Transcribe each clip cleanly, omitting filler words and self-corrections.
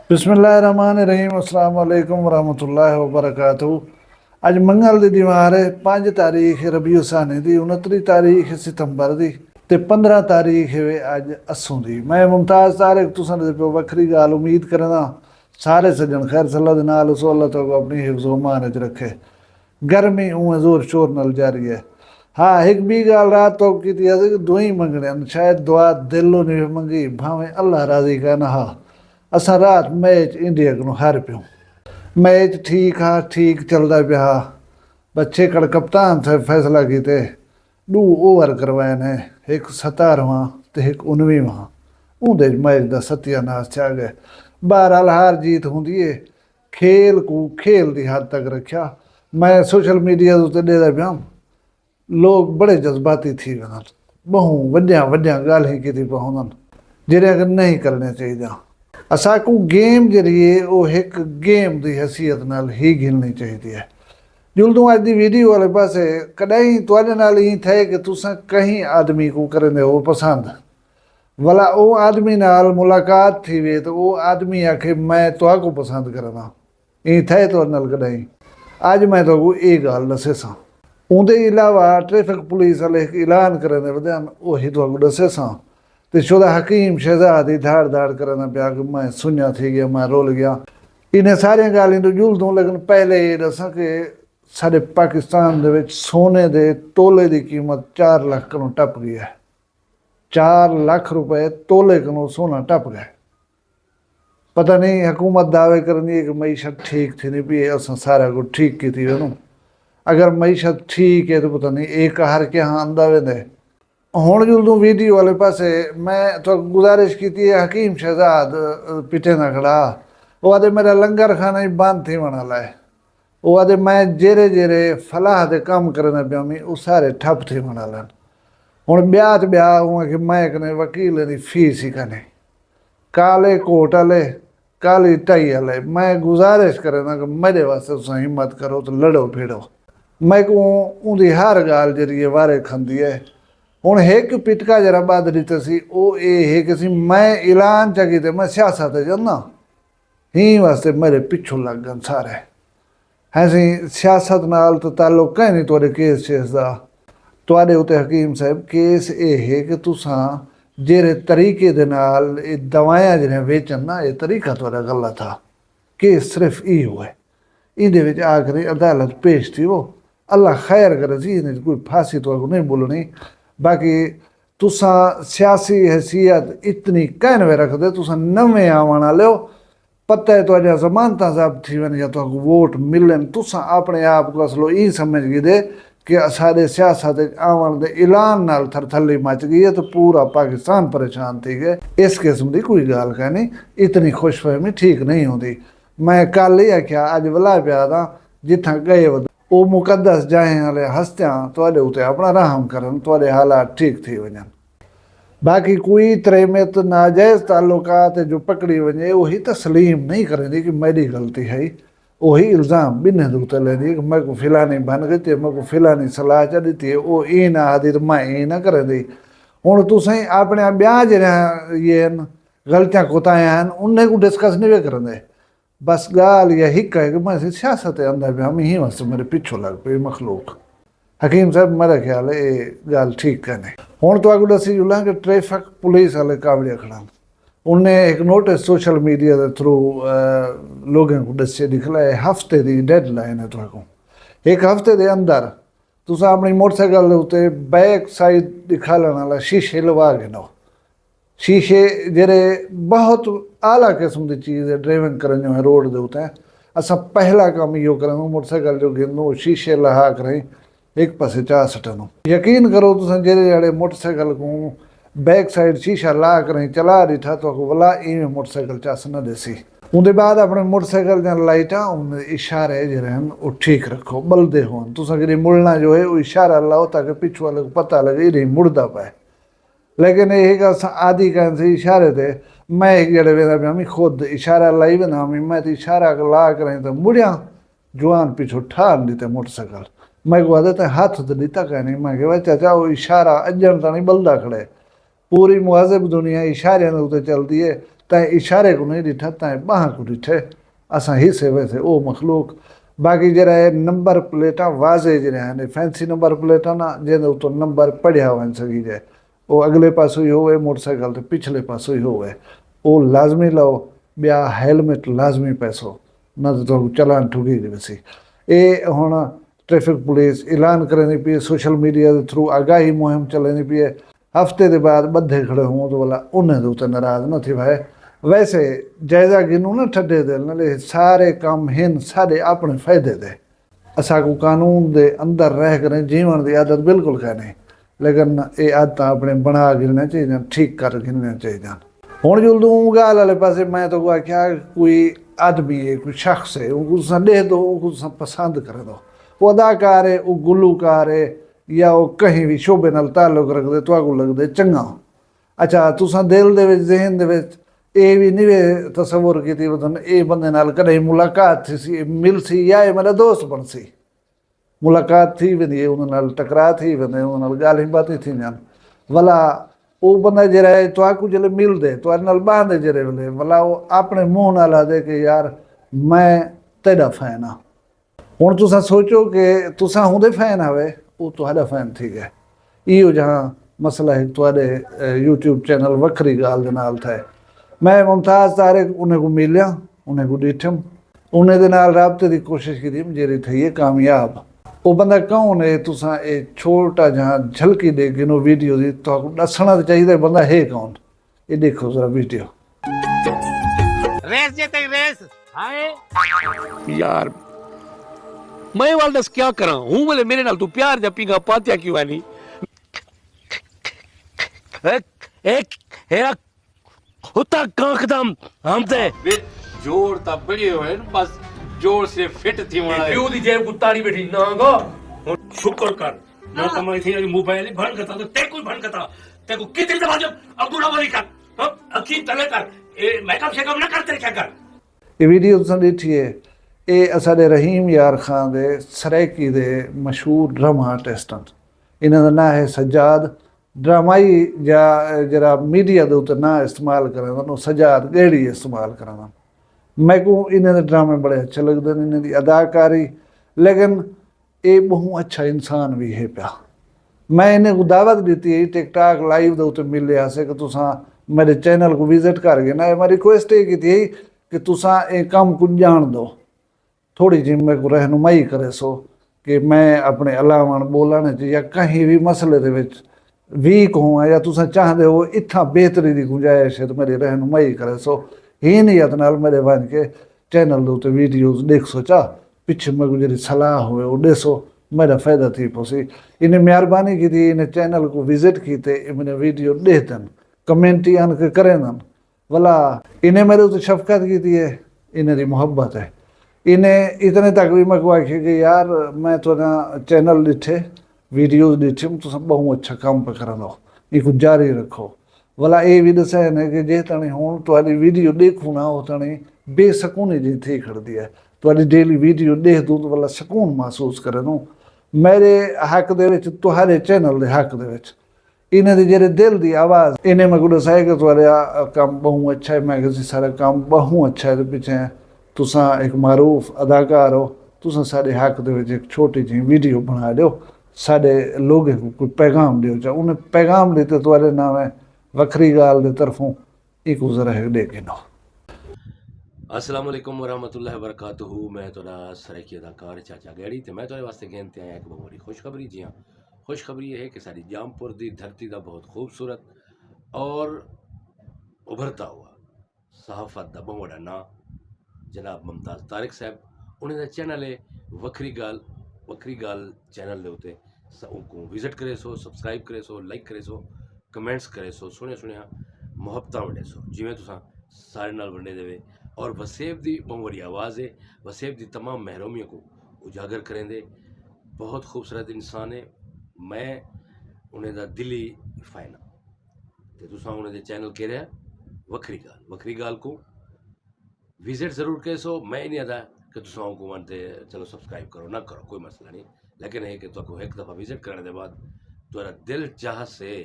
बिस्मिल्लाहिर्रहमानिर्रहीम अस्सलाम वालेकुम वरहमतुल्लाहि वबरकातुहू। अज मंगल की दीवार है 5 तारीख रबीउ सानी की 29 तारीख सितंबर की ते 15 तारीख है अज अस्सों की। मैं मुमताज़ तारिक तुसां पे वक्री गाल उम्मीद करना सारे सज्जन खैर सल्ला दे नाल सो अल्लाह तो अपनी हिफ्ज़ो मान च रखे। गर्मी उवें जोर शोर नाल जारी है। हाँ एक भी गाल रात तो की दुई मंगने शायद दुआ दिलों नहीं मंगी भावें अल्लाह राजी का ना। असा रात मैच इंडिया को हार प्यूं। मैच ठीक हाँ ठीक चलता पिया। बच्चे कड़ कप्तान थे फैसला किते 2 ओवर करवाए ने, एक 17वां ते एक 19वां। उहदे मैच का सत्यानाश छा गए। बहरहाल हार जीत होंदी है, खेल को खेल की हद तक रखा। मैं सोशल मीडिया उत्ते ॾेदा पिया लोग बड़े जज्बाती थी वञनि, बहु वॾिया वॾिया ॻाल्हियूं की पवंदनि जहिड़ियां नहीं करने चाहिए। असांकू गेम जरिए वो एक गेम की हैसीयत नाल ही गिननी चाहिए है। जुलदू अज की वीडियो वाले पासे कदई तुहाडे नाल ई थे कि तुसां कहीं आदमी को करेंदे हो पसंद भला वो आदमी नाल मुलाकात थी वे तो वो आदमी आखे मैं तुहाको पसंद करना ई थे तुहाडे नाल कदई। अज मैं तो ये गाल दसे सा। उनके अलावा ट्रैफिक पुलिस वाले एक ऐलान करेंदे वधियान वही तुहाको दसे सा। तो शुदा हकीम शहजाद ही धाड़ धाड़ करना पिया कि मैं सुनिया थी गया, मैं रोल गया। इन्हें सारिया गालियां तो जुल दूँ, लेकिन पहले ये दसा कि साढ़े पाकिस्तान दे विच सोने दे तोले की कीमत 4 लाख करों टप गई है। 4 लाख रुपए तोले करों सोना टप गए। पता नहीं हुकूमत दावे करनी है कि मीशत ठीक थी नहीं पी, अस सारा कुछ ठीक की थी वनू। अगर मीशत ठीक है तो पता नहीं एक हर के हाँ आंदा वेंदे। हुण जुलदू वीडियो वाले पासे मैं तो गुजारिश की थी हकीम शहजाद पिटे ना खड़ा। वो आदे मेरा लंगर खाना ही बंद थी वना लाए। वो आदे मैं जेरे जेरे फलाह दे काम करने पिया मी वो सारे ठप थी वना लन। हुण ब्याह ते ब्याह हुआ कि मैं कने वकील दी फीस ही कने काले कोट वाले काली टाई वाले। मैं गुजारिश करना कि मेरे वास्ते तुसां हिम्मत करो तो लड़ो भिड़ो। मैं को उनकी हर गाल जरिए वारे खंदी है। हुण एक पिटका जरा बाद दिते सी वो ये है कि मैं ऐलान चा कीते मैं सियासत जन्ना ही वास्ते मेरे पिछू लग गए सारे। है सी सियासत नाल तो ताल्लुक कहीं नहीं तुहाडे केस शेस दा। तुहाडे उत्ते हकीम साहब केस ये है कि तुसां जेरे तरीके दे नाल ये दवाइयां जिहड़ियां वेचन ना ये तरीका तुहाडा गलत था। केस सिर्फ इहो है। इहदे विच आखिरी अदालत पेश थी वो अल्लाह खैर करे सी। इहदे कोई फांसी तुहाको नहीं बोलनी। बाकी तुसा सियासी हैसियत इतनी कहन वे रखते तुसा नवे आवन वाले हो। पता है तुहाडियां जमानत जब्त थी वन या तुहाको वोट मिलन तुसा अपने आप को असलो ई समझ गए कि साढ़े सियासत आवन दे ऐलान नाल थरथली मच गई है तो पूरा पाकिस्तान परेशान थी गए। इस किस्म की कोई गाल कहनी इतनी खुशफहमी ठीक नहीं होती। मैं कल ही आख्या अज वला पिया दा जिथा गए वो मुकदस जाए वाले हस्तियां तुहाडे उत्ते अपना रहम करन तुहाडे हालात ठीक थी वजन। बाकी कोई त्रेमित नाजायज़ ताल्लुकात जो पकड़ी वजे वही तस्लीम नहीं करेंदी कि मेरी गलती है। वही इल्ज़ाम बिन्ने उत्ते लेंदी कि मैं को फिलानी बन गई थी मैं को फिलानी सलाह च दी थी वो ई ना आदि तो मैं ई ना करेंदी। हुण तुसें अपने ब्याह जहिड़ा ये गलतियां कोताहियां उन्हें को डिस्कस नहीं वे करेंदे। बस गाल या हिक है कि मैं सियासत अंदर भी हम ही वास्ते मेरे पिछू लग पे मखलूक। हकीम साहब मेरा ख्याल है ये गाल ठीक कहने। हुण तो दसी जुला कि ट्रैफिक पुलिस वाले काबड़िया खड़ा उन्हें एक नोटिस सोशल मीडिया के थ्रू लोगों को दसे दिखलाए हफ्ते की डेडलाइन है। तुहाको एक हफ्ते के अंदर तुसा अपनी मोटरसाइकिल उत्ते बैक साइड दिखाने वाला शीशे लवा के नो। शीशे जेरे बहुत आला किस्म की चीज़ है ड्राइविंग करन जो है रोड के उत्ते। असा पहला काम यो करें मोटरसाइकिल जो गिनूँ शीशे लहा करें एक पासे चा सटनों। यकीन करो तुम जेरे जड़े मोटरसाइकिल को बैक साइड शीशा ला करें चला दिठा तो वला इवें मोटरसाइकिल चस न देसी। उनके बाद अपने मोटरसाइकिल द लाइटा उन इशारे जड़े हैं वो ठीक रखो बलदे हो तुसा कि मुड़ना जो है वो इशारा लाओ ताकि पिछू वाले को पता लगे ये मुड़दा पाए। लेकिन यही गल आदि कहन से इशारे थे मैं एक जड़े वेंदा पिया मैं खुद इशारा लाई वेंदा मैं तो इशारा ला करें तो मुड़िया जवान पिछू ठान दीते मोटरसाइकिल। मैं को आदत हाथ तो दीता कहनी मैं कि चाचा वो इशारा अजन तो नहीं बलदा खड़े। पूरी मुहज़िब दुनिया इशारे उत्ते चलती है तैं इशारे को नहीं ॾिठा, तैं बांह को ॾिठे, असां हिसे वैसे ओ मखलूक। बाक़ी जरा नंबर प्लेटां वाज़े जहिड़े आहिनि, फैंसी नंबर प्लेटां ना जंहिंजे उत्ते नंबर पढ़िया वञी सघिजे, ਉਹ ਅਗਲੇ ਪਾਸੋਂ ਹੀ ਹੋਵੇ ਮੋਟਰਸਾਈਕਲ ਤੇ ਪਿਛਲੇ ਪਾਸੋਂ ਹੀ ਹੋਵੇ, ਉਹ ਲਾਜ਼ਮੀ ਲਓ। ॿिया ਹੈਲਮਟ ਲਾਜ਼ਮੀ ਪੈਸੋ ਨਾ ਤਾਂ ਤੁਹਾਨੂੰ ਚਲਾਨ ਠੁਗੀ ਜਾਵੇ ਸੀ। ਇਹ ਹੁਣ ट्रैफिक पुलिस ऐलान करेंदी पई है, सोशल मीडिया के थ्रू आगाही मुहिम चलेंदी पई है। हफ्ते के बाद बधे खड़े हों तो भला उन्हें तो नाराज़ न थी भाई। वैसे जायज़ा गिनूं न ठड्डे दे, नाले सारे काम हिन साढ़े अपने फ़ायदे दे। असा को कानून दे अंदर रह कर जीवन की आदत बिल्कुल है नहीं, लेकिन ये आदत अपने बना गिनना चाहिए, ठीक कर गिनना चाहिए। हुण जो तूं गाल वाले पासे मैं तो आख्या कोई आदमी है, कोई शख्स है, उसे दे दो, उसे पसंद कर दो, वो अदाकार है, वो गुलूकार है, या वो कहीं भी शोबे नाल ताल्लुक रखदे, तुहानू लगदे चंगा। अच्छा तुसां दिल दे विच ज़हन दे विच ये भी नहीं वे तसव्वुर कीती ये बंदे नाल कदें मुलाकात थी सी, मिल सी, या ये मेरा दोस्त बन सी। मुलाकात थी वेंदी है, उन्हां नाल टकरा थी वेंदे, उन्हां नाल ॻाल्हियूं बातियूं थींदियूं आहिनि। भला वो बंदा जरा है तुहाकू जल्द मिलदे, तुहाडे नाल बांधे जरे वेले, भला वो अपने मुंह नाल आदे कि यार मैं तेरा फैन हाँ। हुण तुसां सोचो कि तुसां हुंदे फैन हवे, वो तुहाडा फैन थी गया। इहो जहाँ मसला है तुहाडे यूट्यूब चैनल वखरी गाल दे नाल थे। मैं मुमताज़ तारिक उन्हें को मिलिया, उन्हें को ॾिठुमि, उन्हें दे नाल राबते की कोशिश की जेरी थी है कामयाब। वो बंदा कौन है, तुसां ये छोटा जहाँ झलकी दे गिनो वीडियो दी, तो दसना तो चाहिए बंदा है कौन। ये देखो जरा वीडियो। रेस जीते रेस हाय यार मैं वाल दस क्या करा हूं, बोले मेरे नाल तू प्यार जपीगा पात्या क्यों है नहीं। एक हेरा होता कांखदम हम ते जोर ता बड़ी होए न, बस जोर से फिट थी वणा प्यो दी जेब कुतारी बैठी ना गो शुक्र कर ना कमाई थी मोबाइल भन करता तो ते कोई भन करता ते को कितने दफा जब अब्दुल वाली कर अखी तले कर ए मेकअप शेकअप ना करते क्या कर। ये वीडियो तुसां ॾिठी है, ये असाडे रहीम यार खान दे सराइकी दे मशहूर ड्रामा आर्टिस्ट हैं। इन्हां दा नाम है सज्जाद। ड्रामाई या जरा मीडिया दे उत्ते ना इस्तेमाल करें, सज्जाद गेड़ी इस्तेमाल करें। मैं को इन्हें दे ड्रामे बड़े अच्छे लगते हैं, इन्हें दी अदाकारी, लेकिन ये बहुत अच्छा इंसान भी है पिया। मैं इन्हें को दावत दी है टिकटॉक लाइव दे उत्ते मिले से कि तुसां मेरे चैनल को विजिट कर गए ना। मैं रिक्वेस्ट ये की थी कि तुसां ये काम को जान दो, थोड़ी जी मेरे को रहनुमाई करे सो कि मैं अपने अलावण बोलने च या कहीं भी मसले दे विच वीक हों, या तुसां चाहते हो इत्थां बेहतरी की गुंजाइश है तो मेरी रहनुमाई करे सो। ही नीयत नाल मेरे बन के चैनल दे उत्ते वीडियोज़ देख सोचा, पिछे मेरे को जी सलाह हुए वो देसो, मेरा फ़ायदा थी पोसी। इन्हें मेहरबानी की थी, इन्हें चैनल को विजिट कीते, इन्हें वीडियो देतन, कमेंट आन के करें भला। इन्हें मेरे उत्ते शफकत की थी है, इन्हें दी मोहब्बत है। इन्हें इतने तक भी मैं को आखे कि यार मैं तो ना चैनल ॾिठे वीडियोज़ ॾिठी, तो सब बहुत अच्छा काम पे करो, इनको जारी रखो। भला ये भी दसा है कि जे तणी हूँ तुम्हारी वीडियो देखूँ ना हो तणी बेसकूनी जी थी खड़ती है। तुम्हारी डेली वीडियो देख दूँ तो भला सकून महसूस करे दूँ। मेरे हक दे विच तुहारे चैनल दे हक दे विच इन्हें दी जेरे दिल दी आवाज़ इन्हें मैं को दसाया कि तुम्हारा काम बहुत अच्छा है। मैं किसी सारा काम बहुत अच्छा है, पिछे तुसां एक मारूफ अदाकार हो, तुसां साढ़े हक दे विच एक छोटी जी वीडियो बना दो, साढ़े लोगों को कोई पैगाम दियो। चाहे उन्हें पैगाम देते तुम्हारे नाम है वखरी गाल दे तरफों एक जरा है दे के नो। अस्सलाम वालेकुम वरहमतुल्लाहि वबरकातुहू। मैं थोड़ा सराइकी अदाकार चाचा गैड़ी ते मैं थोड़े वास्ते कहते आया एक बहुत बड़ी खुशखबरी। जी हाँ, खुशखबरी ये है कि सारी जामपुर दी धरती का बहुत खूबसूरत और उभरता हुआ सहाफत का बहुत बड़ा नाम जनाब मुमताज़ तारिक साहब, उन्हें चैनल है वखरी गाल चैनल दे उत्ते उनको विजिट करे सो, सब्सक्राइब करे सो, लाइक करे सो, कमेंट्स करे सो, सुनिया मुहब्बत वंडे सो जिमें तुसां सारे नाल वंडे देवे। और वसेब दी बहुत बड़ी आवाज़ है, वसेब दी तमाम महरूमियों को उजागर करें दे। बहुत खूबसूरत इंसान है, मैं उन्हें दा दिली फैन हाँ। तो तुसां उन्हें दे चैनल कह रहा वखरी गाल को विजिट ज़रूर करे सो। मैं नहीं आता कि तुसां को मानते चलो सब्सक्राइब करो ना करो कोई मसला नहीं, लेकिन है कि तुमको एक दफ़ा विजिट करने के बाद तुम्हारा दिल चाह से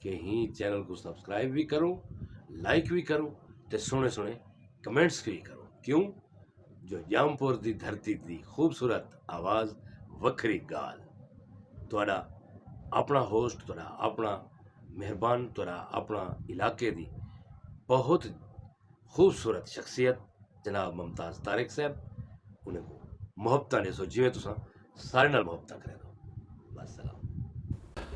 कि ही चैनल को सब्सक्राइब भी करूँ, लाइक भी करूँ, ਤੇ ਸੋਹਣੇ ਸੋਹਣੇ ਕਮੈਂਟਸ ਵੀ ਕਰੋ। ਕਿਉਂ ਜੋ ਜਾਮਪੁਰ ਦੀ ਧਰਤੀ ਦੀ ਖੂਬਸੂਰਤ ਆਵਾਜ਼ ਵੱਖਰੀ ਗਾਲ। ਤੁਹਾਡਾ ਆਪਣਾ ਹੋਸਟ, ਤੁਹਾਡਾ ਆਪਣਾ ਮਿਹਰਬਾਨ, ਤੁਹਾਡਾ ਆਪਣਾ ਇਲਾਕੇ ਦੀ ਬਹੁਤ ਖੂਬਸੂਰਤ ਸ਼ਖਸੀਅਤ जनाब मुमताज़ तारिक साहब। उन्हें मुहब्बत ने सो जिमें तुसां सारे नाल मुहब्बत करे दो। बस सलाम।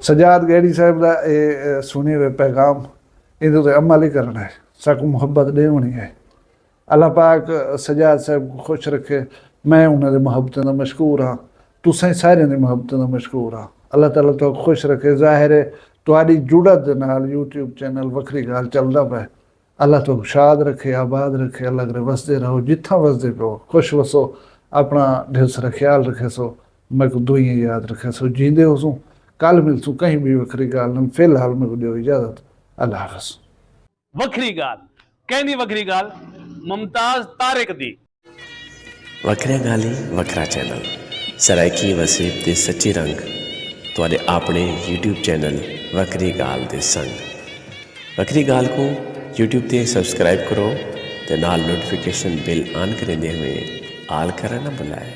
सजाद गैड़ी साहब का ये सुने हुए पैगाम इहदे ते अमल ही करना है, साकू मुहब्बत देनी है। अल्लाह पाक सजाद साहब को खुश रखे। मैं उन्होंने मुहब्बत का मशकूर हाँ, तुसें सारे की मुहब्बत का मशकूर हाँ। अल्लाह ताला तो खुश रखे। जाहिर है तुहाडी जुड़त दे नाल यूट्यूब चैनल वखरी गाल चलदा पिया। अल्लाह तो शाद रखे, आबाद रखे। अल्लाह करे वसदे रहो, जिथा वसदे पियो खुश वसो, अपना ढिल सारा ख्याल रखे सो, मैं को दुआएं याद रखे सो, जींदे हो सो। कल मिलसूं कहीं भी वखरी गाल न। फिलहाल मैं को दियो इजाजत। अल्लाह हाफ़िज़। वखरी गाल कहनी वखरी गाल मुमताज तारिक दी। वखरिया गाली वखरा चैनल सरायकी वसीब दे सच्चे रंग तुहाडे अपने यूट्यूब चैनल वखरी गाल दे संग। वखरी गाल को यूट्यूब ते सब्सक्राइब करो ते नाल नोटिफिकेशन बिल ऑन करेंदे हुए आल करना ना भुलाए।